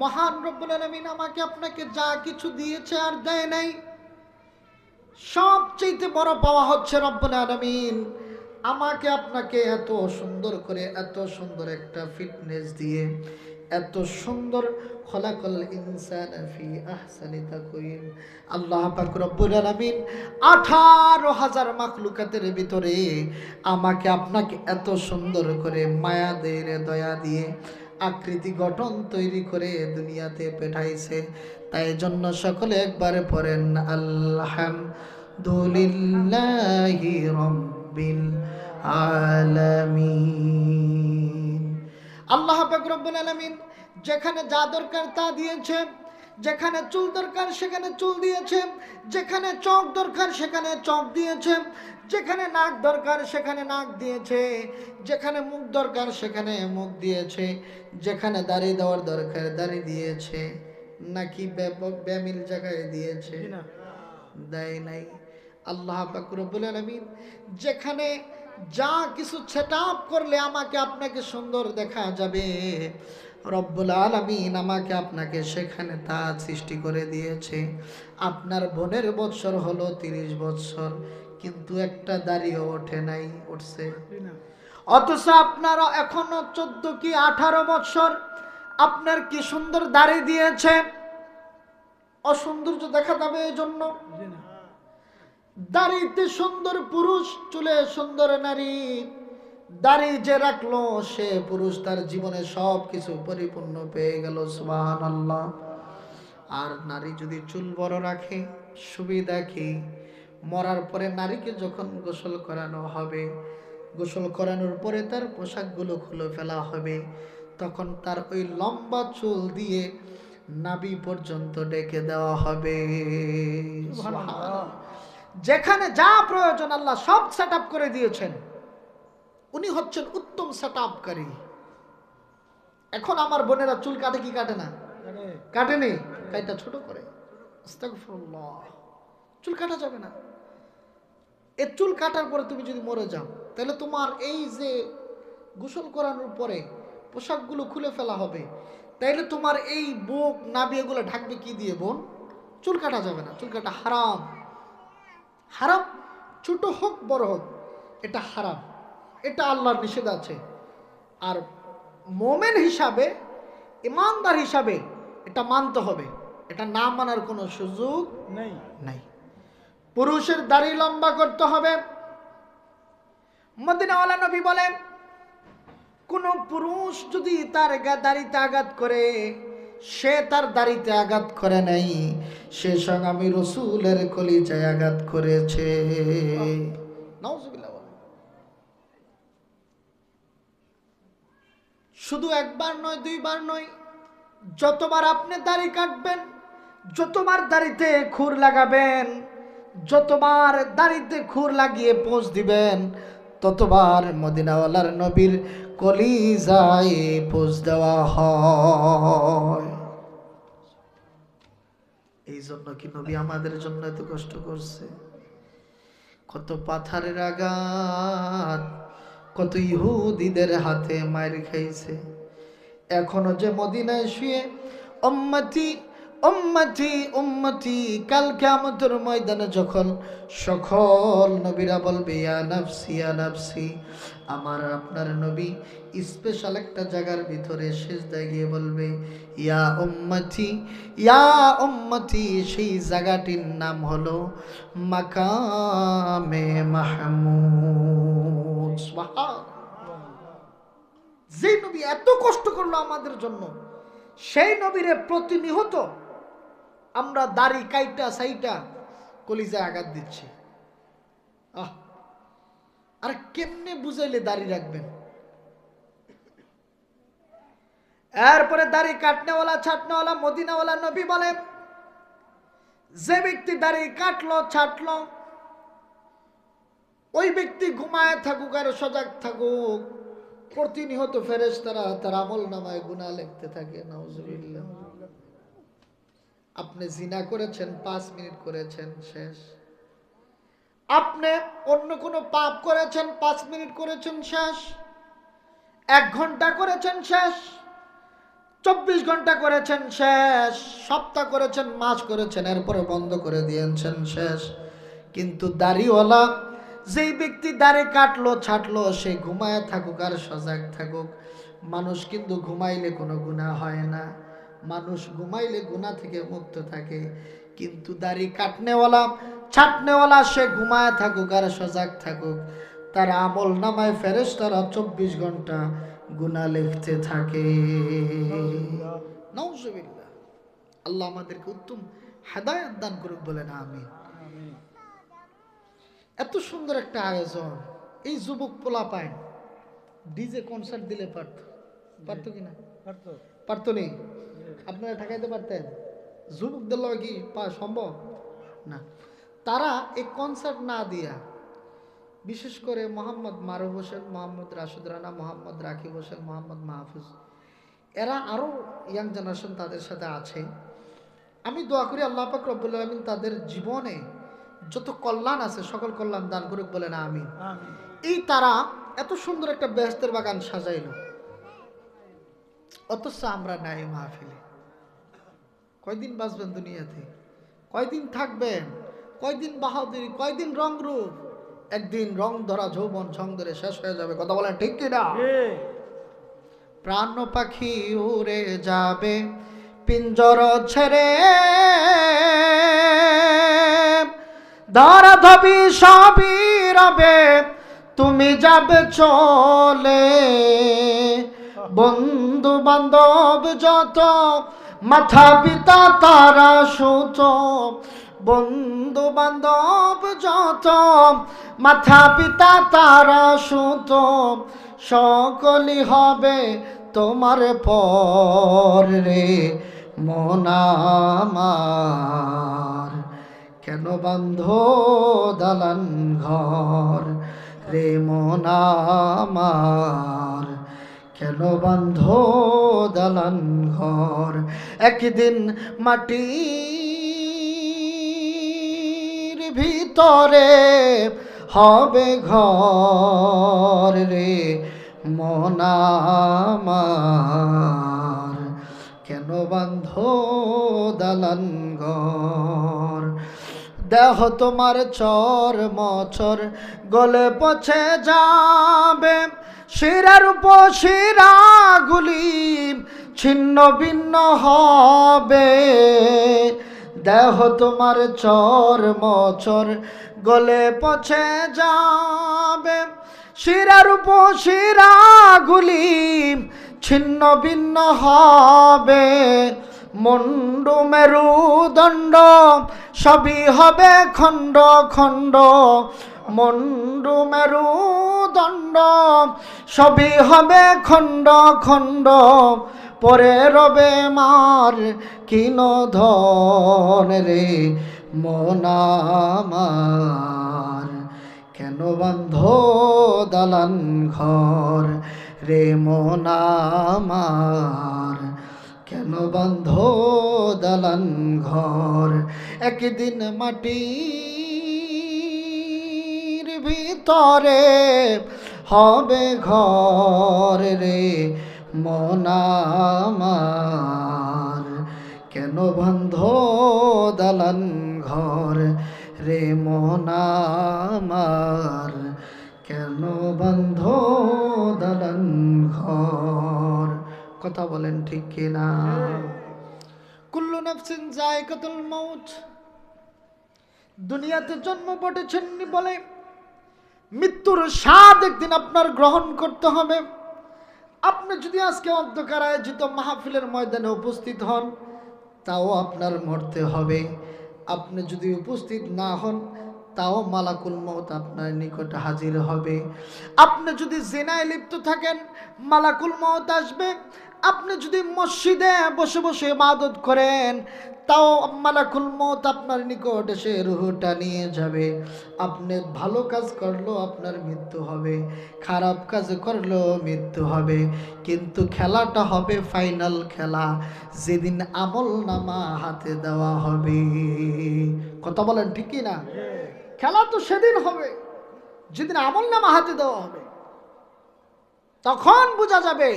মহান রব্বুল আলামিন আমাকে আপনাকে যা কিছু দিয়েছে আর দেয় নাই, সবচেয়ে বড় পাওয়া হচ্ছে রব্বুল আলামিন আমাকে আপনাকে এত সুন্দর করে, এত সুন্দর একটা ফিটনেস দিয়ে, এত সুন্দর খলাকল ইনসান ফি আহসানি তাকওয়িম। আল্লাহ পাক রব্বুল আলামিন 18,000 মাখলুকাতের ভিতরে আমাকে আপনাকে এত সুন্দর করে মায়া দিয়ে, দয়া দিয়ে, আকৃতি গঠন তৈরি করে দুনিয়াতে পাঠাইছে। তাই জন্য সকলে একবারে পড়েন আলহামদুলিল্লাহি রাব্বিল আলামিন। আল্লাহ পাক রব্বুল আলামিন যেখানে যা দরকার তা দিয়েছে, যেখানে চুল দরকার সেখানে চুল দিয়েছে, যেখানে চোখ দরকার সেখানে চোখ দিয়েছে, যেখানে নাক দরকার সেখানে নাক দিয়েছে, যেখানে মুখ দরকার সেখানে মুখ দিয়েছে, যেখানে দাড়ি দেওয়ার দরকার দাড়ি দিয়েছে। নাকি ব্যামিল জায়গায় দিয়েছে? দেয় নাই। আল্লাহ পাক রব্বুল আলামিন যেখানে যা কিছু সেটআপ করলে আমাকে আপনাকে সুন্দর দেখা যাবে, রব্বুল আলামিন আমাকে আপনাকে সেখানে তা সৃষ্টি করে দিয়েছে। আপনার বোনের বৎসর হলো 30 বৎসর, কিন্তু একটা দাড়িও ওঠে নাই। উঠছে? অথচ আপনার এখনো 14 কি 18 বৎসর, আপনার কি সুন্দর দাড়ি দিয়েছে। অসৌন্দর্য দেখা যাবে এই জন্য? দাড়িতে সুন্দর পুরুষ, চুলে সুন্দর নারী। দাড়ি যে রাখলো সে পুরুষ তার জীবনে সব কিছু পরিপূর্ণ পেয়ে গেল। সুবহানাল্লাহ। আর নারী যদি চুল বড় রাখে, সুবিধা কি? মরার পরে নারীকে যখন গোসল করানো হবে, গোসল করানোর পরে তার পোশাকগুলো খুলে ফেলা হবে, তখন তার ওই লম্বা চুল দিয়ে নাভি পর্যন্ত ডেকে দেওয়া হবে। যেখানে যা প্রয়োজন আল্লাহ সব সেট আপ করে দিয়েছেন। উনি হচ্ছেন উত্তম সেট আপকারী। এখন আমার বোনেরা চুল কাটে কি কাটে না? কাটেনি, কাইটা ছোট করে। আস্তাগফিরুল্লাহ। চুল কাটা যাবে না। এই চুল কাটার পরে তুমি যদি মরে যাও, তাহলে তোমার এই যে গোসল করানোর পরে পোশাকগুলো খুলে ফেলা হবে, তাইলে তোমার এই বুক নাভি এগুলো ঢাকবে কি দিয়ে বোন? চুল কাটা যাবে না। চুল কাটা হারাম। হারাম, ছোট হোক বড় হোক, এটা হারাম। এটা আল্লাহর নিষেধ আছে। আর মোমেন হিসাবে, ইমানদার হিসাবে এটা মানতে হবে। এটা না মানার কোনো সুযোগ নাই। পুরুষের দাড়ি লম্বা করতে হবে। মদিনাওয়ালা নবী বলেন, কোন পুরুষ যদি তার দাড়িতে আঘাত করে, সে তার দাড়িতে আঘাত করে নাই, সে সঙ্গে আমি রাসূলের কলিজায় আঘাত করেছে। নাউজুবিল্লাহ। শুধু একবার নয়, দুইবার নয়, যতবার আপনি দাড়ি কাটবেন, যতবার দাড়িতে খুর লাগাবেন, যতবার দাড়িতে খুর লাগিয়ে পোঁছ দিবেন, ততবার মদিনাওয়ালার নবীর কলিজায় পোঁছ দেওয়া হয়। এই জন্য কি নবী আমাদের জন্য এত কষ্ট করছে? কত পাথরের আঘাত, কত ইহুদিদের হাতে মার খাইছে। এখনো যে মদিনায় শুয়ে উম্মতি উম্মতি উম্মতি, কাল কিয়ামতের ময়দানে যখন সকল নবীরা বলবে ইয়া নাফসি ইয়া নাফসি, আমার আপনার নবী স্পেশাল একটা জায়গার ভিতরে সিজদায় গিয়ে বলবে ইয়া উম্মতি ইয়া উম্মতি। সেই জায়গাটির নাম হলো মাকামে মাহমুদ। যে নবী এত কষ্ট করলো আমাদের জন্য, সেই নবীরে প্রতিনিয়ত আমরা দাড়ি কাইটা সাইটা কলিজায় আঘাত দিচ্ছি। আর কেমনে বুঝাইলে দাড়ি রাখবেন? এরপরে দাড়ি কাটনেওয়ালা ছাটনেওয়ালা মদিনাওয়ালা নবী বলেন, যে ব্যক্তি দাড়ি কাটলো ছাটলো, ওই ব্যক্তি ঘুমায় থাকুক আর সজাগ থাকুক, প্রতিনিয়ত ফেরেশতারা তার আমলনামায় গুনাহ লিখতে থাকে। নাউজুবিল্লাহ। আপনি জিনা করেছেন, 5 মিনিট করেছেন, শেষ। আপনি অন্য কোনো পাপ করেছেন, 5 মিনিট করেছেন, শেষ। 1 ঘন্টা করেছেন, শেষ। 24 ঘন্টা করেছেন শেষ, সপ্তাহ করেছেন, মাস করেছেন, এরপরে বন্ধ করে দিয়েছেন শেষ। কিন্তু দাড়িওয়ালা যেই ব্যক্তি দাড়ি কাটলো ছাটলো সে ঘুমায় থাকুক আর সজাগ থাকুক। মানুষ কিন্তু ঘুমাইলে কোনো গুনাহ হয় না, মানুষ ঘুমাইলে গুনাহ থেকে মুক্ত থাকে। কিন্তু দাড়ি কাটনেওয়ালা ছাটনেওয়ালা সে ঘুমায় থাকুক আর সজাগ থাকুক, তার আমল নামায় ফেরেশতারা 24 ঘন্টা গুনাহ লিখতে থাকে। নাউজুবিল্লাহ। আল্লাহ আমাদেরকে উত্তম হেদায়েত দান করুক, বলেন আমিন। এত সুন্দর একটা আয়োজন, এই যুবক পোলা পায় ডিজে কনসার্ট দিলে পারতো কিনা? পারতো নি? আপনারা ঠেকাইতে পারতেন? যুবকদের লগে কি সম্ভব না? তারা এই কনসার্ট না দিয়া, বিশেষ করে মোহাম্মদ মারুফ হোসেন, মোহাম্মদ রাশিদ রানা, মোহাম্মদ রাকিব হোসেন, মোহাম্মদ মাহফুজ, এরা আরও ইয়াং জেনারেশন তাদের সাথে আছে। আমি দোয়া করি আল্লাহ পাক রব্বুল আলামিন তাদের জীবনে যত কল্যাণ আছে সকল কল্যাণ দান করুক, বলেন আমিন। এই তারা এত সুন্দর একটা বেহেশতের বাগান সাজাইলো, অথচ আমরা নাই মাহফিলে। কয়দিন বাঁচবেন দুনিয়াতে? কয়দিন থাকবেন? কয়দিন বাহাদুরি, কয়দিন রংরূপ? একদিন রং ধরা যৌবন ছং ধরে শেষ হয়ে যাবে। কথা বলেন ঠিক কিনা? প্রাণ পাখি উড়ে যাবে পিঞ্জর ছেড়ে, ধরা ধবি সবই রবে, তুমি যাবে চলে। বন্ধু বান্ধব যত মাথা পিতা তারা সুত, বন্ধু বান্ধব যত মাথা পিতা তারা সুত, সকলই হবে তোমার পর রে মন আমার। কেন বান্ধ দালান ঘর রে মন আমার, কেন বান্ধ দালান ঘর। একদিন মাটির ভিতরে হবে ঘর রে মন আমার, কেন বান্ধ দালান ঘর। দেহ তোমার চর মচর গলে পচে যাবে, শিরার উপর শিরাগুলি ছিন্ন ভিন্ন হবে। দেহ তোমার চর মচর গলে পচে যাবে, শিরার উপর শিরাগুলি ছিন্ন ভিন্ন হবে। মুন্ডু মেরুদণ্ড সবই হবে খণ্ড খণ্ড, মুন্ডু মেরুদণ্ড সবই হবে খণ্ড খণ্ড। পরে রবে মার কিন ধন রে মন আমার, কেন বান্ধ দালান ঘর রে মন আমার, কেন বান্ধ দালান ঘর। একদিন মাটির ভিতরে হবে ঘর রে মন আমার, কেন বান্ধ দালান ঘর রে মন আমার, কেন বান্ধ দালান ঘর। কথা বলেন ঠিক কিনা? কুল্লু নাফসিন যায়কাতুল মাউত। দুনিয়াতে জন্ম পড়েছেননি বলে মৃত্যুর স্বাদ একদিন আপনার গ্রহণ করতে হবে। আপনি যদি আজকে অন্ধকার আয়োজিত মাহফিলের ময়দানে উপস্থিত হন, তাও আপনার মরতে হবে। আপনি যদি উপস্থিত না হন, তাও মালাকুল মউত আপনার নিকটে হাজির হবে। আপনি যদি জিনায় লিপ্ত থাকেন, মালাকুল মউত আসবে। আপনি যদি মসজিদে বসে বসে ইবাদত করেন, তাও মালাকুল মউত আপনার নিকট এসে রূহটা নিয়ে যাবে। আপনি ভালো কাজ করলেও আপনার মৃত্যু হবে, খারাপ কাজ করলেও মৃত্যু হবে। কিন্তু খেলাটা হবে ফাইনাল খেলা, যেদিন আমল নামা হাতে দেওয়া হবে। কথা বলেন ঠিক কি না? খেলা তো সেদিন হবে যেদিন আমল নামা হাতে দেওয়া হবে। তখন বোঝা যাবে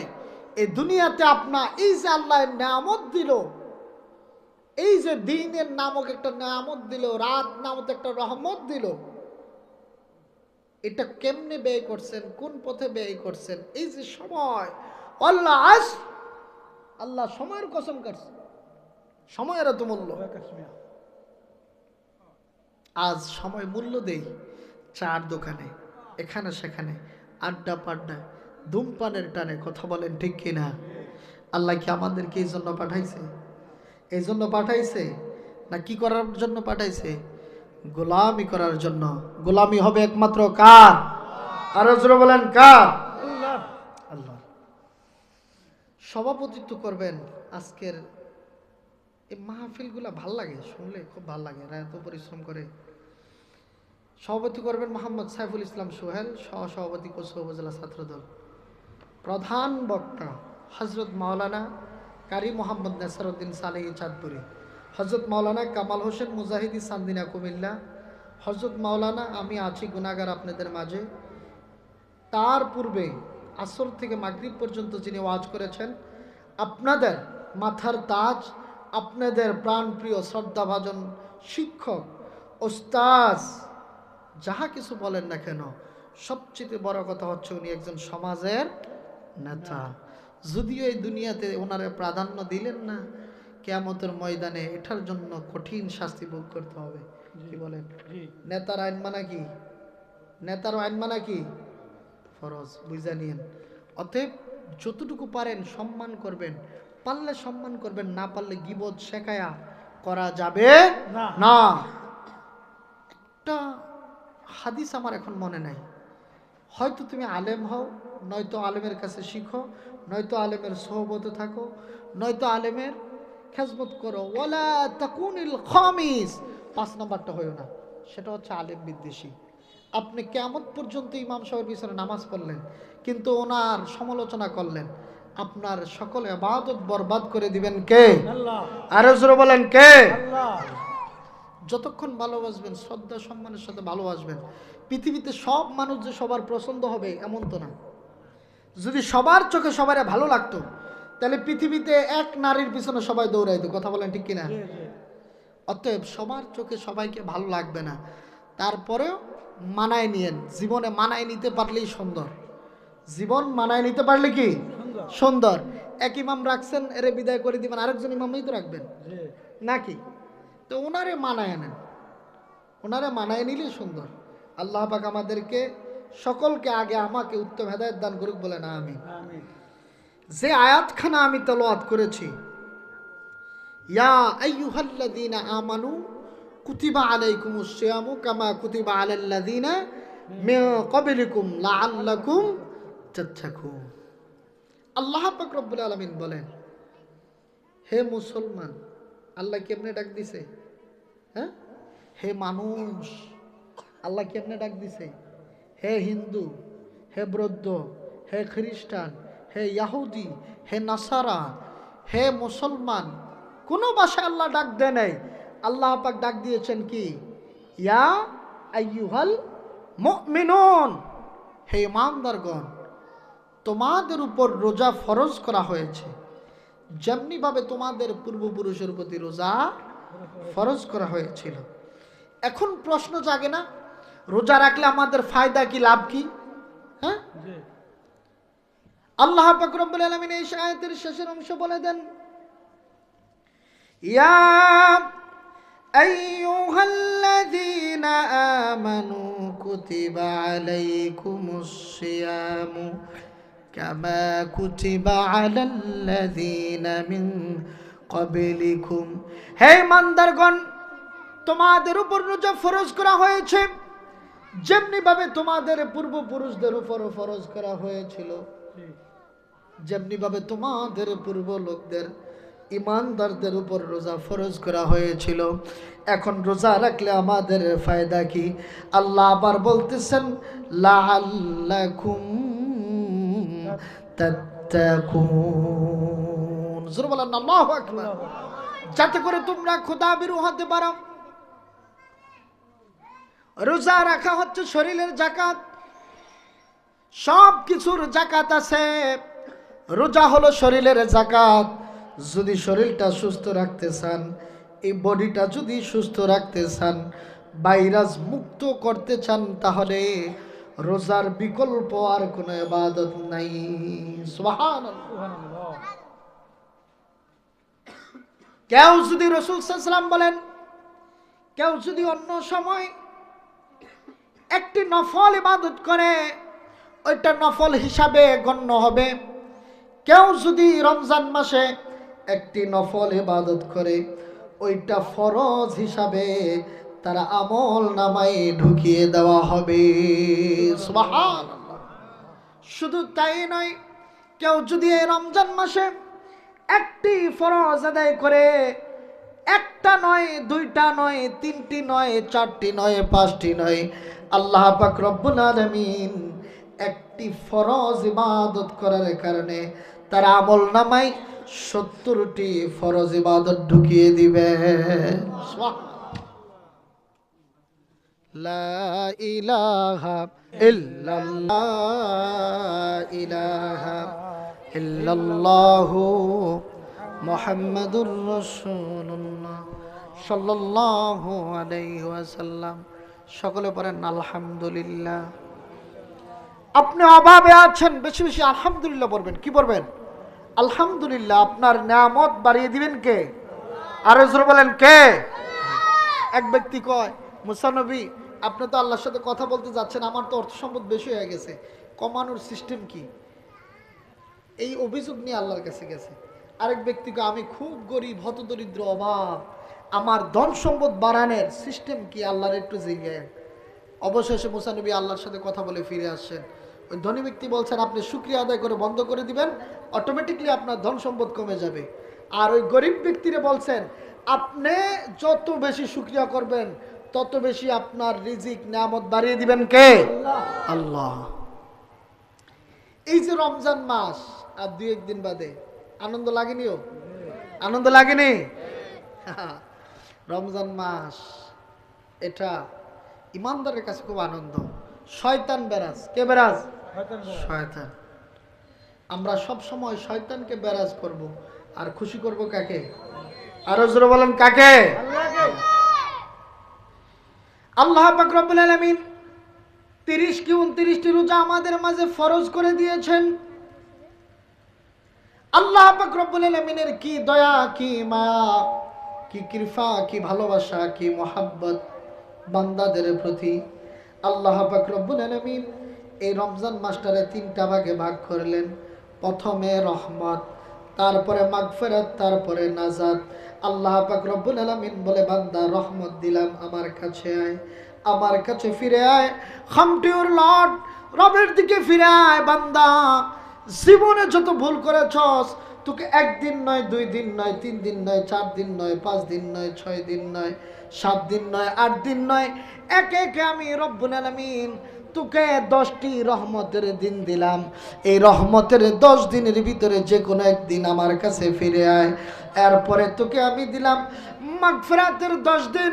এই দুনিয়াতে আপনার এই যে আল্লাহ নিয়ামত দিল, এই যে দিনের নামক একটা নিয়ামত দিল, রাত নামক একটা রহমত দিল, এটা কেমনে ব্যয় করছেন, কোন পথে ব্যয় করছেন? এই যে সময়, আল্লাহ সময়ের কসম করছে, সময়ের এত মূল্য। আজ সময় মূল্য দেই চার দোকানে, এখানে সেখানে, আড্ডা পাড্ডা, ধূমপানের টানে। কথা বলেন ঠিক কিনা? আল্লাহ কি আমাদেরকে এই জন্য পাঠাইছে? এই জন্য পাঠাইছে না কি করার জন্য পাঠাইছে? গোলামি করার জন্য। গোলামি হবে একমাত্র কার? আরো জোরে বলেন কার? আল্লাহ। সভাপতিত্ব করবেন আজকের এই মাহফিলগুলা ভাল লাগে, শুনলে খুব ভাল লাগে, এরা এত পরিশ্রম করে। সভাপতি করবেন মোহাম্মদ সাইফুল ইসলাম সোহেল, সহসভাপতি কচুয়া উপজেলা ছাত্রদল। প্রধান বক্তা হজরত মাওলানা কারি মোহাম্মদ নেসারউদ্দিন সালেহি চাঁদপুরি, হজরত মাওলানা কামাল হোসেন মুজাহিদি সান্দিনা কুমিল্লা, হজরত মাওলানা আমি আছি গুনাহগার আপনাদের মাঝে। তার পূর্বে আসর থেকে মাগরিব পর্যন্ত যিনি ওয়াজ করেছেন, আপনাদের মাথার তাজ, আপনাদের প্রাণপ্রিয় শ্রদ্ধাভাজন শিক্ষক, ওস্তাজ, যাহা কিছু বলেন না কেন, সবচেয়ে বড় কথা হচ্ছে উনি একজন সমাজের নেতা। যদিও এই দুনিয়াতে ওনারে প্রাধান্য দিলেন না, কিয়ামতের ময়দানে এটার জন্য কঠিন শাস্তি ভোগ করতে হবে। কি বলেন? নেতার আইন মানা কি? নেতার আইন মানা কি? ফরজ। বুঝা নিয়েন। অতএব যতটুকু পারেন সম্মান করবেন, পারলে সম্মান করবেন, না পারলে গীবত শেখায়া করা যাবে না। একটা হাদিস আমার এখন মনে নাই, হয়তো তুমি আলেম হও, নয়তো আলেমের কাছে শিখো, নয়তো আলেমের সোহবতে থাকো, নয়তো আলেমের খেজমত করো। ওয়ালা তাকুনিল খামিস, 5 নাম্বারটা হইও না, সেটা হচ্ছে আলেম বিদ্বেষী। আপনি কিয়ামত পর্যন্ত ইমাম সাহেবের পিছনে নামাজ পড়লেন, কিন্তু ওনার সমালোচনা করলেন, আপনার সকল ইবাদত বরবাদ করে দিবেন কে? আল্লাহ। আরো জোরে বলেন কে? আল্লাহ। যতক্ষণ ভালোবাসবেন, শ্রদ্ধা সম্মানের সাথে ভালোবাসবেন। পৃথিবীতে সব মানুষ যে সবার পছন্দ হবে এমন তো না। যদি সবার চোখে সবার ভালো লাগতো, তাহলে পৃথিবীতে এক নারীর পিছনে সবাই দৌড়াইতো। কথা বলেন ঠিক কিনা? অতএব সবার চোখে সবাইকে ভালো লাগবে না, তারপরেও মানায় নিয়েন। জীবনে মানায় নিতে পারলেই সুন্দর। জীবন মানায় নিতে পারলে কি সুন্দর। এক ইমাম রাখছেন, এরে বিদায় করে দিবেন, আরেকজন ইমামই তো রাখবেন নাকি? তো ওনারে মানায় নেন, ওনারে মানায় নিলেই সুন্দর। আল্লাহ পাক আমাদেরকে সকলকে, আগে আমাকে উত্তম হেদায়েত দান করুক, বলে না আমি। যে আয়াতখানা আমি তেলাওয়াত করেছি, ইয়া আইয়ুহাল্লাযীনা আমানু কুতিবা আলাইকুমুস সিয়ামু কামা কুতিবা আলাল্লাযীনা মিন ক্বাবলিকুম লাআল্লাকুম তাত্তাকুন। আল্লাহ পাক রব্বুল আলামিন বলেন, হে মুসলমান, আল্লাহ কেমনে ডাক দিছে? হ্যাঁ, হে মানুষ, আল্লাহ কেমনে ডাক দিছে? হে হিন্দু, হে বৌদ্ধ, হে খ্রিস্টান, হে ইয়াহুদি, হে নাসারা, হে মুসলমান, কোনো ভাষায় আল্লাহ ডাক দেয় নাই। আল্লাহ পাক ডাক দিয়েছেন কি? ইয়া আইয়ুহাল মুমিনুন, হে ঈমানদারগণ, তোমাদের উপর রোজা ফরজ করা হয়েছে, যেমনি ভাবে তোমাদের পূর্বপুরুষের প্রতি রোজা ফরজ করা হয়েছিল। এখন প্রশ্ন জাগে না, রোজা রাখলে আমাদের ফায়দা কি, লাভ কি? হ্যাঁ, আল্লাহ পাক রব্বুল আলামিন এই আয়াতের শেষের অংশ বলে দেন, ইয়া আইয়ুহাল্লাযীনা আমানু কুতিবা আলাইকুমুস সিয়ামু কামা কুতিবা আলাল্লাযীনা মিন ক্বাবলিকুম। হে ঈমানদারগণ, তোমাদের উপর রোজা ফরজ করা হয়েছে, যেমনি ভাবে তোমাদের পূর্বপুরুষদের উপর ফরজ করা হয়েছিল, যেমনি ভাবে তোমাদের পূর্ব লোকদের ঈমানদারদের উপর রোজা ফরজ করা হয়েছিল। এখন রোজা রাখলে আমাদের ফায়দা কি? আল্লাহ আবার বলতেছেন, লাআল্লাকুম তাত্তাকুন। জোরে বলেন আল্লাহু আকবার। যাতে করে তোমরা খোদাভীরু হতে পারো। রোজা রাখা হচ্ছে শরীরের যাকাত, সব কিছুর যাকাত আছে। রোজা হলো শরীরের যাকাত। যদি শরীরটা সুস্থ রাখতে চান, এই বডিটা যদি সুস্থ রাখতে চান, ভাইরাস মুক্ত করতে চান, তাহলে রোজার বিকল্প আর কোনো ইবাদত নাই। সুবহানাল্লাহ। কেউ যদি রাসূল সাল্লাল্লাহু আলাইহি ওয়াসাল্লাম বলেন, কেউ যদি অন্য সময় একটি নফল ইবাদত করে, ওইটা নফল হিসাবে গণ্য হবে। কেউ যদি রমজান মাসে একটি নফল ইবাদত করে, ওইটা ফরজ হিসাবে তার আমল নামায় ঢুকিয়ে দেওয়া হবে। সুবহানাল্লাহ। শুধু তাই নয়, কেউ যদি এই রমজান মাসে একটি ফরজ আদায় করে, একটা নয়, দুইটা নয়, তিনটি নয়, চারটি নয়, পাঁচটি নয়, আল্লাহ পাক রব্বুল আলামিন একটি ফরজ ইবাদত করার কারণে তার আমল নামায় 70টি ফরজ ইবাদত ঢুকিয়ে দিবে। লা ইলাহা ইল্লাল্লাহ, ইলাহা ইল্লাল্লাহু মুহাম্মাদুর রাসূলুল্লাহ সাল্লাল্লাহু আলাইহি ওয়াসাল্লাম। সকলে পড়েন আলহামদুলিল্লাহ। আপনি অভাবে আছেন, বেশি বেশি আলহামদুলিল্লাহ পড়বেন। কি পড়বেন? আলহামদুলিল্লাহ। আপনার নিয়ামত বাড়িয়ে দিবেন কে? আর জোরে বলেন কে? এক ব্যক্তি কয়, মুসা নবী, আপনি তো আল্লাহর সাথে কথা বলতে যাচ্ছেন, আমার তো অর্থ সম্পদ বেশি হয়ে গেছে, কমানোর সিস্টেম কি? এই অভিযোগ নিয়ে আল্লাহর কাছে গেছে। আরেক ব্যক্তি কয়, আমি খুব গরিব, হতদরিদ্র, অভাব, আমার ধন সম্পদ বাড়ানোর সিস্টেম কি? আল্লাহর একটু জিজ্ঞেস। অবশেষে মুসা নবী আল্লাহর সাথে কথা বলে ফিরে আসছেন। ওই ধনী ব্যক্তি বলছেন, আপনি শুকরিয়া আদায় করে বন্ধ করে দিবেন, অটোমেটিকলি আপনার ধন সম্পদ কমে যাবে। আর ওই গরিব ব্যক্তিরে বলছেন, আপনি যত বেশি শুকরিয়া করবেন, তত বেশি আপনার রিজিক নিয়ামত বাড়িয়ে দিবেন কে? আল্লাহ। এই যে রমজান মাস আর 2-1 দিন বাদে, আনন্দ লাগেনিও? আনন্দ লাগেনি? রমজান মাস এটা ইমানদারের কাছে খুব আনন্দ। শয়তান বেরাজ। কে বেরাজ? শয়তান। আমরা সব সময় শয়তানকে বেরাজ করব, আর খুশি করব কাকে? আরো জোরে বলেন কাকে? আল্লাহ পাক রব্বুল আলামিন 30 কি 29টি রোজা আমাদের মাঝে ফরজ করে দিয়েছেন। আল্লাহ পাক রব্বুল আলামিনের কি দয়া, কি মায়া, কি কৃপা, কি ভালোবাসা, কি মহাব্বত বান্দাদের প্রতি। আল্লাহ পাক রব্বুল আলামিন এই রমজান মাসটারে 3টা ভাগে ভাগ করলেন। প্রথমে রহমত, তারপরে মাগফিরাত, তারপরে নাজাত। আল্লাহ পাক রব্বুল আলামিন বলে, বান্দা রহমত দিলাম, আমার কাছে আয়, আমার কাছে ফিরে আয়, কাম টু ইউর লর্ড, রবের দিকে ফিরে আয়। বান্দা, জীবনে যত ভুল করেছস, তোকে 1 দিন নয়, 2 দিন নয়, 3 দিন নয়, 4 দিন নয়, 5 দিন নয়, 6 দিন নয়, 7 দিন নয়, 8 দিন নয়, একে একে আমি রব্বুল আলামিন তোকে 10টি রহমতের দিন দিলাম। এই রহমতের 10 দিনের ভিতরে যে কোনো একদিন আমার কাছে ফিরে আয়, এরপরে তোকে আমি দিলাম মাগফিরাতের 10 দিন।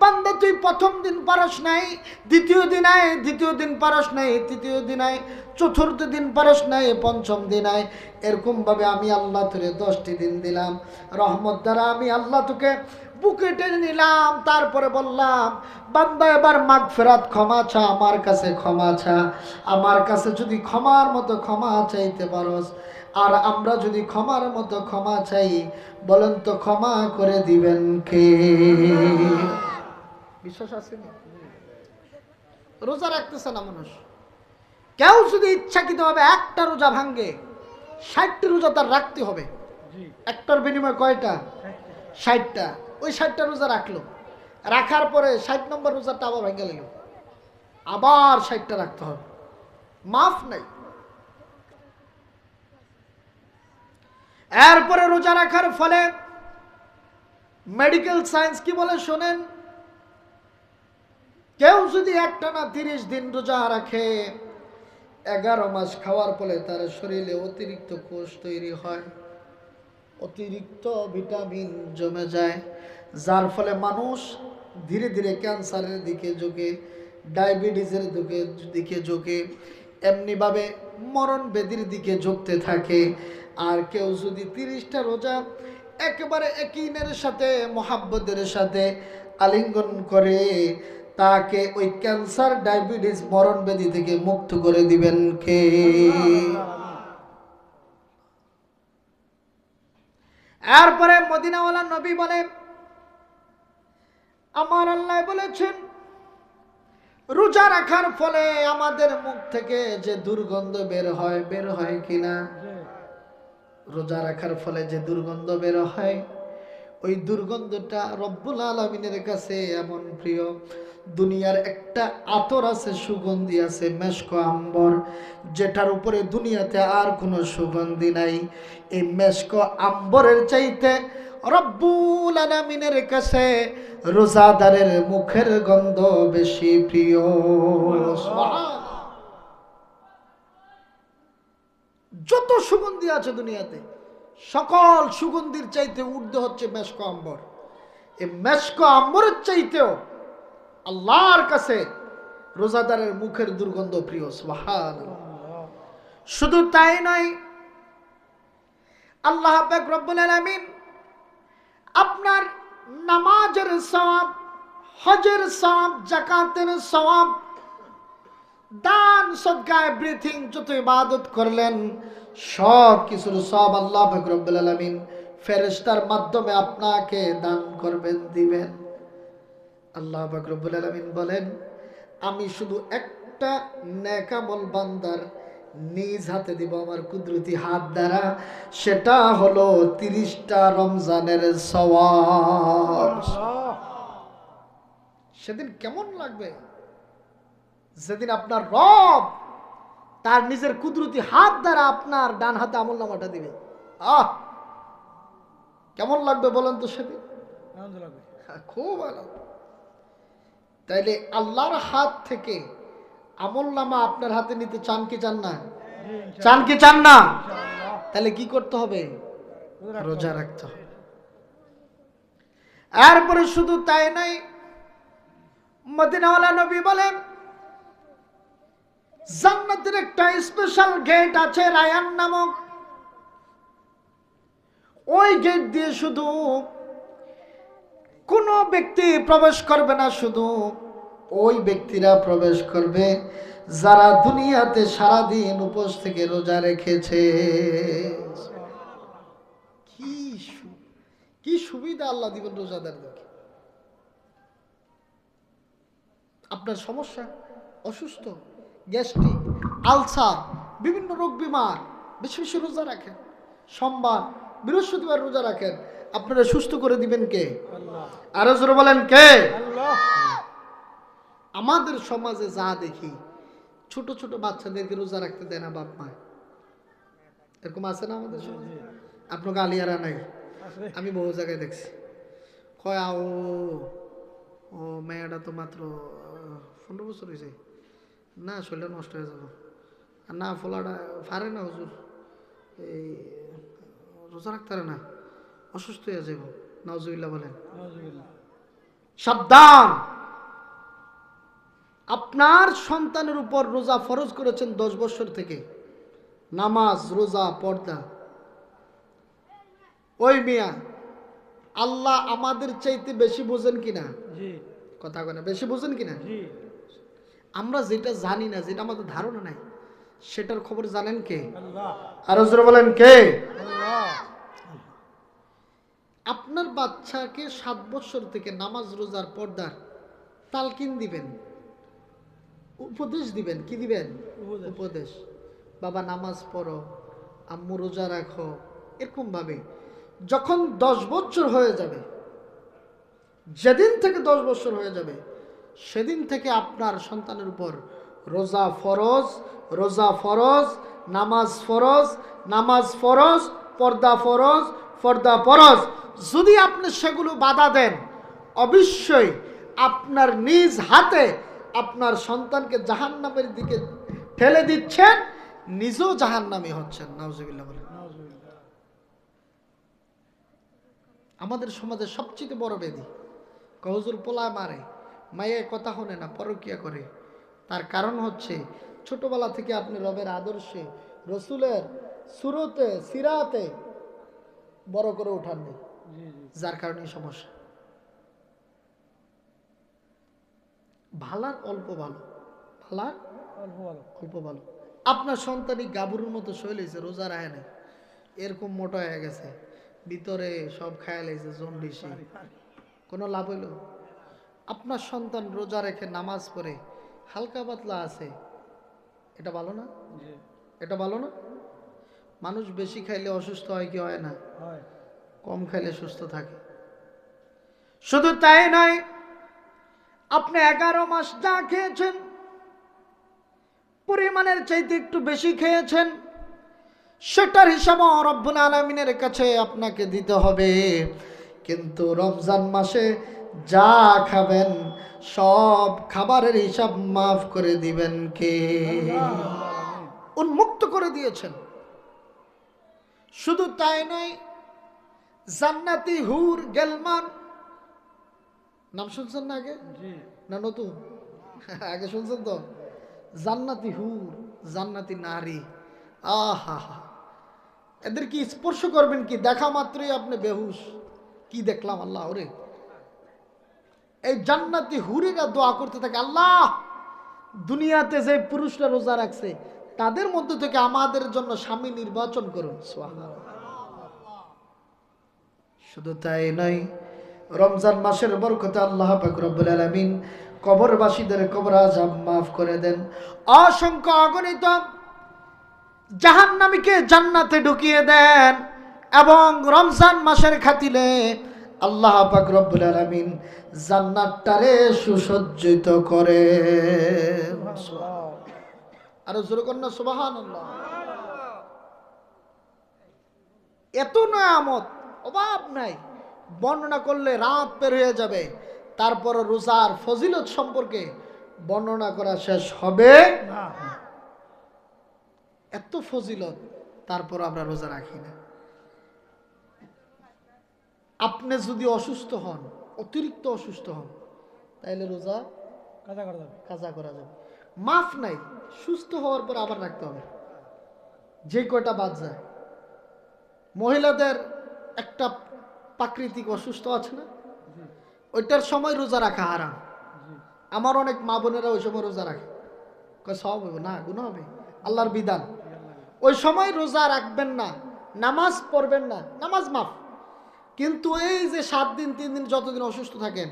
বান্দা, তুই প্রথম দিন পারস নাই, দ্বিতীয় দিন আয়, দ্বিতীয় দিন পারস নাই, তৃতীয় দিন আয়, চতুর্থ দিন পারস নাই, পঞ্চম দিন আয়। এরকম ভাবে আমি আল্লাহ তোরে 10টি দিন দিলাম। রহমত দ্বারা আমি আল্লাহ তোকে বুকে টেনে নিলাম। তারপরে বললাম, বান্দা এবার মাগফিরাত, ক্ষমা চা, আমার কাছে ক্ষমা চা। আমার কাছে যদি ক্ষমার মতো ক্ষমা চাইতে পারস, আর আমরা যদি ক্ষমার মতো ক্ষমা চাই, বলেন তো ক্ষমা করে দিবেন কে? বিশ্বাস আছে না? রোজা রাখতেছে না মানুষ, কেউ যদি ইচ্ছাকৃতভাবে একটা রোজা ভাঙ্গে, 60টি রোজা তার রাখতে হবে। একটার বিনিময়ে কয়টা? 60টা। ওই 60টা রোজা রাখলো, রাখার পরে 60 নম্বর রোজাটা আবার ভেঙে গেল, আবার 60টা রাখতে হবে, মাফ নাই। এরপরে রোজা রাখার ফলে মেডিকেল সায়েন্স কি বলে শোনেন, কেউ যদি একটানা 30 দিন রোজা রাখে, 11 মাস খাওয়ার ফলে তার শরীরে অতিরিক্ত কোষ তৈরি হয়, অতিরিক্ত ভিটামিন জমে যায়, যার ফলে মানুষ ধীরে ধীরে ক্যান্সারের দিকে ঝুঁকে, ডায়াবেটিসের দিকে ঝুঁকে। এমনিভাবে মরণ বেদির দিকে ঝুঁকতে থাকে। আর কেউ যদি 30টা রোজা একেবারে একিনের সাথে মোহাব্বতের সাথে আলিঙ্গন করে, তাকে ওই ক্যান্সার ডায়াবেটিস মরণ ব্যাধি থেকে মুক্ত করে দিবেন কে? এরপরে মদিনাওয়ালা নবী বলে, আমার আল্লাহ বলেছেন রোজা রাখার ফলে আমাদের মুখ থেকে যে দুর্গন্ধ বের হয় কিনা? রোজা রাখার ফলে যে দুর্গন্ধ বের হয়, ওই দুর্গন্ধটা রব্বুল আলামিনের কাছে এমন প্রিয়। দুনিয়ার একটা আতর আছে, সুগন্ধি আছে, মেশক আম্বর, যেটার উপরে দুনিয়াতে আর কোনো সুগন্ধি নাই। এই মেশক আম্বরের চাইতে রব্বুল আলামিনের কাছে রোজাদারের মুখের গন্ধ বেশি প্রিয়। যত সুগন্ধি আছে দুনিয়াতে, সকল সুগন্ধির চাইতে ঊর্ধ্বে হচ্ছে মেশক আম্বর। এই মেশক আম্বরের চাইতেও আল্লাহর কাছে রোজাদারের মুখের দুর্গন্ধ প্রিয়। সুবহানাল্লাহ। শুধু তাই নয়, আল্লাহ পাক রব্বুল আলামিন আপনার নামাজের সওয়াব, হজের সওয়াব, যাকাতের সওয়াব, দান সদকা, এভরিথিং যত ইবাদত করলেন সব কিছুর সব আল্লাহ পাক রব্বুল আলামিন ফেরেশতার মাধ্যমে আপনাকে দান করবেন, দিবেন। আল্লাহ পাক রব্বুল আলামিন বলেন, আমি শুধু একটা নেক আমল বান্দার নিজ হাতে দিব আমার কুদরতি হাত দ্বারা, সেটা হলো 30টা রমজানের সওয়াব। সেদিন কেমন লাগবে যেদিন আপনার রব তার নিজের কুদরতি হাত দ্বারা আপনার ডান হাতে আমলনামাটা দিবে। কেমন লাগবে বলেন তো সেদিন? আনন্দ লাগবে, খুব আনন্দ। তাইলে আল্লাহর হাত থেকে আমলনামা আপনার হাতে নিতে চান কি চান না? চান কি চান না? তাহলে কি করতে হবে? রোজা রাখতে হবে। এরপরে শুধু তাই নাই, মদিনাওয়ালা নবী বলেন জান্নাতের একটা স্পেশাল গেট আছে রায়ান নামক। ওই গেট দিয়ে শুধু কোন ব্যক্তি প্রবেশ করবে না, শুধু ওই ব্যক্তিরা প্রবেশ করবে যারা দুনিয়াতে সারাদিন উপোস থেকে রোজা রেখেছে। কি সুবিধা আল্লাহ দিবেন রোজাদারদেরকে। আপনার সমস্যা, অসুস্থ, গ্যাস্ট্রিক, আলসার, বিভিন্ন রোগ বিমার, বেশি বেশি রোজা রাখেন, সোমবার বৃহস্পতিবার রোজা রাখেন, আপনারা সুস্থ করে দিবেন কে? আল্লাহ। আরো জোরে বলেন কে? আল্লাহ। আমাদের সমাজে যা দেখি, ছোট ছোট বাচ্চাদেরকে রোজা রাখতে দেয় না বাপ মা। এরকম আছে না আমাদের সমাজে? আপনাকে আলিয়ারা নাই, আমি বহু জায়গায় দেখছি। কয় ও মেয়েটা তো মাত্র 15 বছর হয়েছে, না শরীরটা নষ্ট হয়ে যাবো, আর না ফোলাটা পারে না হুজুর, এই রোজা রাখতে পারে না, অসুস্থ হয়ে যাব। নাউজুবিল্লাহ বলেন। সাবধান, আপনার সন্তানের উপর রোজা ফরজ করেছেন 10 বছর থেকে, নামাজ, রোজা, পর্দা। ওই মিয়া, আল্লাহ আমাদের চাইতে বেশি বোঝেন কিনা? কথা কয় না, বেশি বোঝেন কিনা? আমরা যেটা জানি না, যেটা আমাদের ধারণা নাই, সেটার খবর জানেন কে? আল্লাহ। আরো জোরে বলেন কে? আল্লাহ। আপনার বাচ্চাকে 7 বছর থেকে নামাজ, রোজার, পর্দার তালকিন দিবেন, উপদেশ দিবেন। কি দিবেন? উপদেশ। বাবা নামাজ পড়ো, আম্মু রোজা রাখো, এরকম ভাবে। যখন 10 বছর হয়ে যাবে, যেদিন থেকে 10 বছর হয়ে যাবে, সেদিন থেকে আপনার সন্তানের উপর রোজা ফরজ, রোজা ফরজ, নামাজ ফরজ, নামাজ ফরজ, পর্দা ফরজ, পর্দা ফরজ। যদি আপনি সেগুলো বাধা দেন, অবশ্যই আপনার নিজ হাতে আপনার সন্তানকে জাহান্নামের দিকে ঠেলে দিচ্ছেন, নিজেও জাহান্নামী হচ্ছেন। নাউজুবিল্লাহ বলেন। আমাদের সমাজে সবচেয়ে বড় ব্যাধি, হুজুর পোলা মারে, মায়ে কথা শোনে না, পরকিয়া করে। তার কারণ হচ্ছে ছোটবেলা থেকে আপনি রবের আদর্শে রসুলের সুরতে সিরাতে বড় করে ওঠাননি, যার কারণে সমস্যা। ভালার অল্প ভালো, ভালার অল্প ভালো। আপনার সন্তানই গাভরুর মতো শৈল হয়েছে, রোজা রায় নাই, এরকম মোটা হয়ে গেছে, ভিতরে সব খায়া লাইছে জন্ডিসে, কোনো লাভ হইল? আপনার সন্তান রোজা রেখে নামাজ পড়ে হালকা পাতলা আছে, এটা ভালো না? এটা ভালো না? মানুষ বেশি খাইলে অসুস্থ হয় কি হয় না? কম খাইলে সুস্থ থাকে। শুধু তাই নয়, আপনি 11 মাস যা খেয়েছেন পরিমাণের চাইতে একটু বেশি খেয়েছেন, সেটার হিসাব রব্বুল আলামিনের কাছে আপনাকে দিতে হবে। কিন্তু রমজান মাসে যা খাবেন সব খাবারের হিসাব মাফ করে দিবেন কে? উন্মুক্ত করে দিয়েছেন। শুধু তাই নয়, জান্নাতি হুর গেলমান, নাম শুনছেন না আগে? না নতুন? আগে শুনছেন তো? জান্নাতি হুর, জান্নাতি নারী, আহা হা, এদের কি স্পর্শ করবেন কি দেখা মাত্রই আপনি বেহুশ, কি দেখলাম আল্লাহ ওরে। এই জান্নাতি হুরেরা দোয়া করতে থাকে, আল্লাহ দুনিয়াতে যে পুরুষরা রোজা রাখছে তাদের মধ্যে থেকে আমাদের জন্য স্বামী নির্বাচন করুন। শুধু তাই নয়, রমজান মাসের বরকতে আল্লাহ পাক রব্বুল আলামিন কবরবাসীদের কবর আযাব মাফ করে দেন। অসংখ্য অগণিত জাহান্নামীকে জান্নাতে ঢুকিয়ে দেন এবং রমজান মাসের খাতিরে আল্লাহ পাক রব্বুল আলামিন জান্নাতটারে সুসজ্জিত করে। আর জোরে কন্যা সুবহানাল্লাহ। এত নিয়ামত অভাব নাই, বর্ণনা করলে রাত পের হয়ে যাবে। তারপর রোজার ফজিলত সম্পর্কে বর্ণনা করা শেষ হবে না। এত ফজিলত, তারপর আমরা রোজা রাখি না। আপনি যদি অসুস্থ হন, অতিরিক্ত অসুস্থ হন, তাইলে রোজা কাজা করা যাবে, মাফ নাই। সুস্থ হওয়ার পর আবার রাখতে হবে, যে কয়টা বাদ যায়। মহিলাদের একটা প্রাকৃতিক অসুস্থ আছে না, ওইটার সময় রোজা রাখা হারাম। আমার অনেক মা বোনেরা ওই সময় রোজা রাখে, সব হবে না, গুনাহ হবে, আল্লাহর বিধান। ওই সময় রোজা রাখবেন না, নামাজ পড়বেন না, নামাজ মাফ। কিন্তু এই যে 7 দিন 3 দিন যতদিন অসুস্থ থাকেন,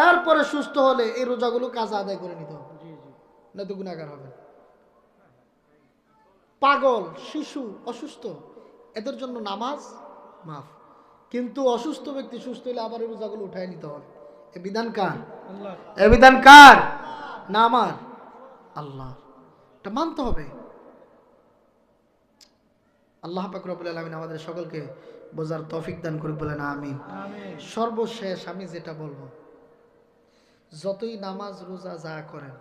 এরপরে সুস্থ হলে এই রোজাগুলো কাজা আদায় করে নিতে হবে, না তো গুনাহগার হবেন। পাগল, শিশু, অসুস্থ, এদের জন্য নামাজ মাফ। কিন্তু অসুস্থ ব্যক্তি সুস্থ হলে আবার এই রোজাগুলো উঠায় নিতে হবে। এ বিধান কার? এ বিধান কার? না আমার, আল্লাহ। এটা মানতে হবে। আল্লাহ পাক রব্বুল আলামিন আমাদের সকলকে বোঝার তৌফিক দান করুক, বলেন আমিন। সর্বশেষ আমি যেটা বলবো, যতই নামাজ রোজা যা করেন,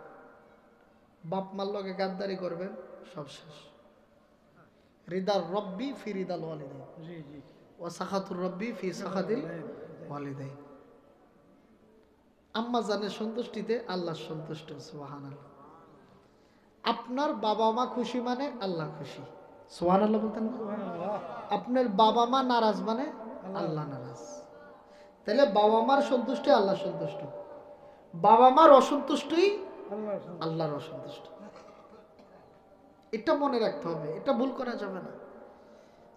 বাপ মার লগে গাদ্দারি করবেন, সব শেষ। রিদার রব্বি ফি রিদাল ওয়ালিদাইন, ওয়া সাখাতুর রব্বি ফি সাখাতিল ওয়ালিদাইন। আম্মা জানের সন্তুষ্টিতে আল্লাহ সন্তুষ্ট, সুবহানাল্লাহ। আপনার বাবা মা খুশি মানে আল্লাহ খুশি, সুবহানাল্লাহ বলতেন না? আপনার বাবা মা নারাজ মানে আল্লাহ নারাজ। তাহলে বাবা মার সন্তুষ্টি আল্লাহ সন্তুষ্ট, বাবা মার অসন্তুষ্টই আল্লাহর অসন্তুষ্ট। এটা মনে রাখতে হবে, এটা ভুল করা যাবে না।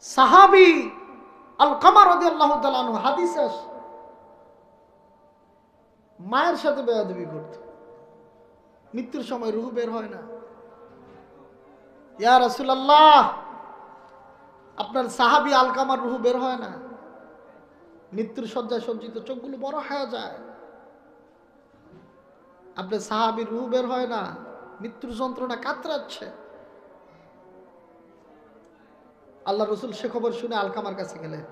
সাহাবী আলকামা রাদিয়াল্লাহু তাআলা আনহু হাদিসে আসে, মায়ের সাথে বেয়াদবি করত, মৃত্যুর সময় রূহ বের হয় না। ইয়া রাসূলুল্লাহ, আপনার সাহাবী আলকামার রূহ বের হয় না, মৃত্যুর শয্যায় সজ্জিত, চোখগুলো বড় হয়ে যায়। আপনার সাহাবীর রূহ বের হয় না, মৃত্যুর যন্ত্রণা কাতরাচ্ছে। আল্লাহ রসুল সে খবর শুনে আলকামার কাছে গেলেন,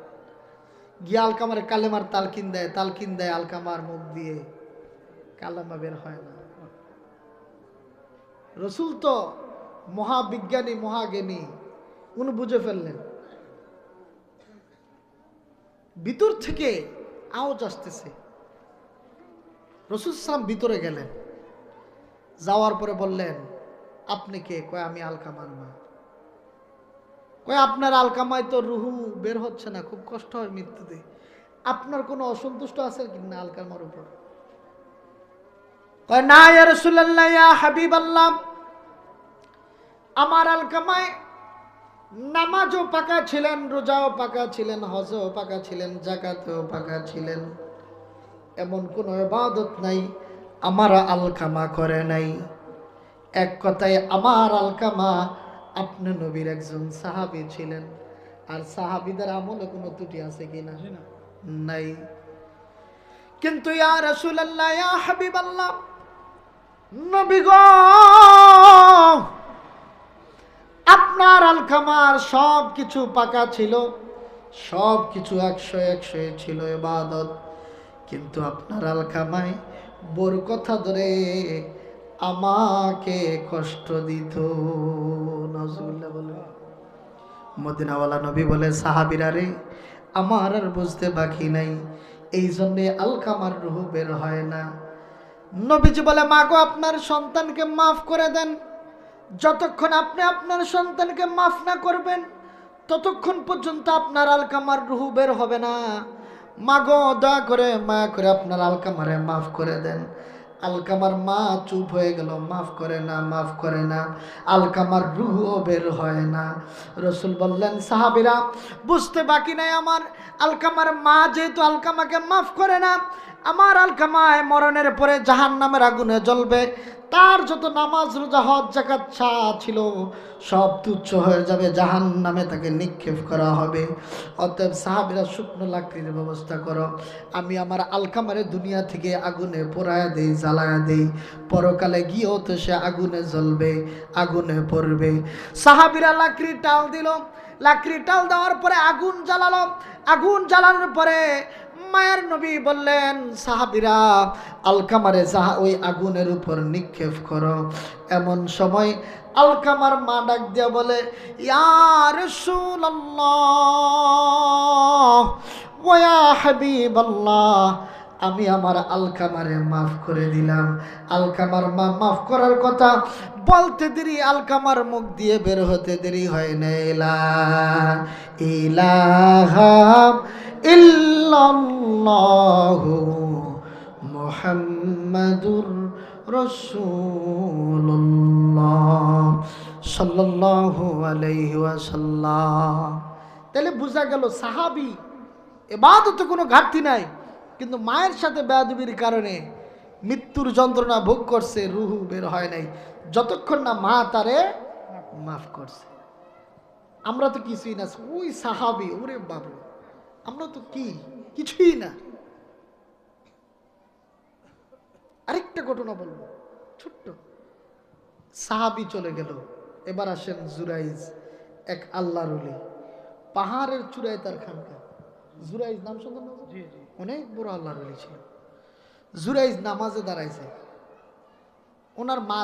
গিয়ে আলকামার কালেমার তালকিন দেয়, আলকামার মুখ দিয়ে কালেমা বের হয় না। রসুল তো মহাবিজ্ঞানী, মহাজ্ঞানী, উনি বুঝে ফেললেন ভিতর থেকে আওয়াজ আসতেছে। রসুল সাল্লাম ভিতরে গেলেন, যাওয়ার পরে বললেন, আপনি কে? কয় আমি আলকামার মা। কয় আপনার আলকামায় তো রুহু বের হচ্ছে না, খুব কষ্ট হয় মৃত্যুতে, আপনার কোনো অসন্তুষ্ট আছে কি না আলকামার উপর? কয় না ইয়া রাসূলুল্লাহ ইয়া হাবিবাল্লাহ, আমার আলকামায় নামাজও পাকা ছিলেন, রোজাও পাকা ছিলেন, হজও পাকা ছিলেন, যাকাতও পাকা ছিলেন, এমন কোন ইবাদত নাই আমার আলকামা করে নাই। এক কথায় আমার আলকামা আপনি নবীর একজন সাহাবী ছিলেন। আর সাহাবীদের আমলে কোনো ত্রুটি আছে কিনা? নাই। কিন্তু ইয়া রাসূলুল্লাহ ইয়া হাবিবাল্লাহ, নবী গো, আপনার আলকামার সব কিছু পাকা ছিল, সব কিছু 100 ছিল ইবাদত, কিন্তু আপনার আলকামায় বোর কথা ধরে আমাকে কষ্ট দিত। নাউজুবিল্লাহ বলে। মদিনাওয়ালা নবী বলে, সাহাবীরা রে, আমার আর বুঝতে বাকি নাই, এই জন্যে আলকামার রূহ বের হয় না। নবীজি বলে, মা গো, আপনার সন্তানকে মাফ করে দেন। যতক্ষণ আপনি আপনার সন্তানকে মাফ না করবেন, ততক্ষণ পর্যন্ত আপনার আলকামার রূহ বের হবে না। মা গো, দয়া করে মায়া করে আপনার আলকামারে মাফ করে দেন। আলকামার মা চুপ হয়ে গেল, মাফ করে না, মাফ করে না, আলকামার রূহও বের হয় না। রসুল বললেন, সাহাবীরা, বুঝতে বাকি নাই আমার, আলকামার মা যেহেতু আলকামাকে মাফ করে না, আমার আলকামায় মরণের পরে জাহান্নামের আগুনে জ্বলবে, তার যত নামাজ, রোজা, হজ, যাকাত ছিল সব তুচ্ছ হয়ে যাবে, জাহান্নামে তাকে নিক্ষেপ করা হবে। অতএব সাহাবীরা, শুকনো লাকড়ির ব্যবস্থা করো, আমি আমার আলকামারে দুনিয়া থেকে আগুনে পোড়ায়া দেই, জ্বালায়া দেই, পরকালে গিয়েও তো সে আগুনে জ্বলবে, আগুনে পড়বে। সাহাবীরা লাকড়ি টাল দিল, লাকড়ি টাল দেওয়ার পরে আগুন জ্বালালো। আগুন জ্বালানোর পরে মায়ের নবী বললেন, সাহাবীরা, আলকামারে ওই আগুনের উপর নিক্ষেপ করো। এমন সময় আলকামার মা ডাক দিয়া বলে, ইয়া রাসূলুল্লাহ ওয়া ইয়া হাবিবাল্লাহ, আমি আমার আলকামারে মাফ করে দিলাম। আলকামার মা মাফ করার কথা বলতে দেরি, আলকামার মুখ দিয়ে বের হতে দেরি হয় না, লা ইলাহা ইল্লাল্লাহু মুহাম্মাদুর রাসূলুল্লাহ সাল্লাল্লাহু আলাইহি ওয়াসাল্লাম। তাহলে বোঝা গেল সাহাবী ইবাদতে কোনো ঘাটতি নাই, কিন্তু মায়ের সাথে বেয়াদবির কারণে মৃত্যুর যন্ত্রণা ভোগ করছে, রূহ বের হয় নাই, যতক্ষণ না মা তারে মাফ করছে। আমরা তো কিছুই না, ওই সাহাবী, ওরে বাবু, আমরা তো কিছুই না। আরেকটা ঘটনা বলবো, ছোট্ট। সাহাবী চলে গেল, এবার আসেন জুরাইজ, এক আল্লাহর ওলি, পাহাড়ের চূড়ায় তার খানকা। জুরাইজ নাম শুনতেন না? অনেক বড় আল্লাহর ওলি ছিল। জুরাইজ নামাজে দাঁড়াইছে, ওনার মা